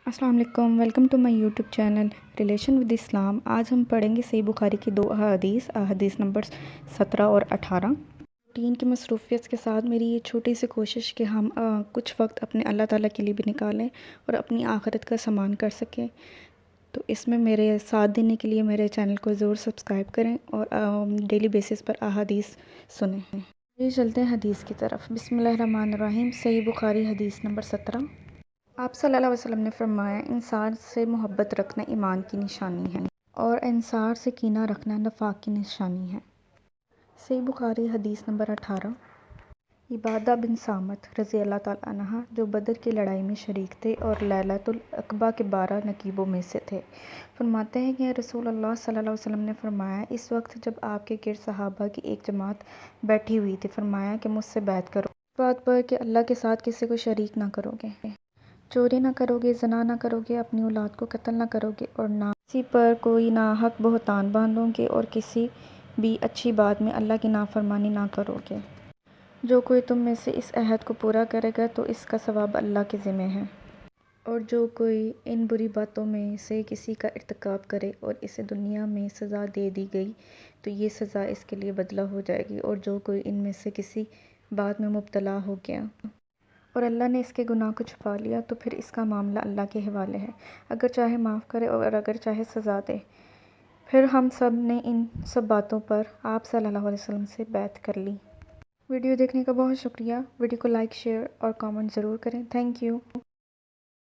السلام علیکم، welcome to my YouTube channel relation with Islam. آج ہم پڑھیں گے صحیح بخاری کی دو احادیث نمبر 17 اور 18۔ روٹین کی مصروفیت کے ساتھ میری یہ چھوٹی سی کوشش کہ ہم کچھ وقت اپنے اللہ تعالیٰ کے لیے بھی نکالیں اور اپنی آخرت کا سامان کر سکیں، تو اس میں میرے ساتھ دینے کے لیے میرے چینل کو ضرور سبسکرائب کریں اور ڈیلی بیسس پر احادیث سنیں۔ یہ چلتے ہیں حدیث کی طرف۔ بسم اللہ الرحمن الرحیم۔ صحیح بخاری حدیث نمبر 17۔ آپ صلی اللہ علیہ وسلم نے فرمایا، انسان سے محبت رکھنا ایمان کی نشانی ہے اور انصار سے کینہ رکھنا نفاق کی نشانی ہے۔ صحیح بخاری حدیث نمبر 18۔ عبادہ بن صامت رضی اللہ تعالیٰ عنہ جو بدر کی لڑائی میں شریک تھے اور لیلۃ العقبہ کے 12 نقیبوں میں سے تھے، فرماتے ہیں کہ رسول اللہ صلی اللہ علیہ وسلم نے فرمایا، اس وقت جب آپ کے گرد صحابہ کی ایک جماعت بیٹھی ہوئی تھی، فرمایا کہ مجھ سے بیعت کرو اس بات پر کہ اللہ کے ساتھ کسی کو شریک نہ کرو گے، چوری نہ کرو گے، زنا نہ کرو گے، اپنی اولاد کو قتل نہ کرو گے، اور نہ کسی پر کوئی ناحق بہتان باندھو گے، اور کسی بھی اچھی بات میں اللہ کی نافرمانی نہ کرو گے۔ جو کوئی تم میں سے اس عہد کو پورا کرے گا تو اس کا ثواب اللہ کے ذمہ ہے، اور جو کوئی ان بری باتوں میں سے کسی کا ارتکاب کرے اور اسے دنیا میں سزا دے دی گئی تو یہ سزا اس کے لیے بدلہ ہو جائے گی، اور جو کوئی ان میں سے کسی بات میں مبتلا ہو گیا اور اللہ نے اس کے گناہ کو چھپا لیا تو پھر اس کا معاملہ اللہ کے حوالے ہے، اگر چاہے معاف کرے اور اگر چاہے سزا دے۔ پھر ہم سب نے ان سب باتوں پر آپ صلی اللہ علیہ وسلم سے بیعت کر لی۔ ویڈیو دیکھنے کا بہت شکریہ۔ ویڈیو کو لائک، شیئر اور کامنٹ ضرور کریں۔ Thank you.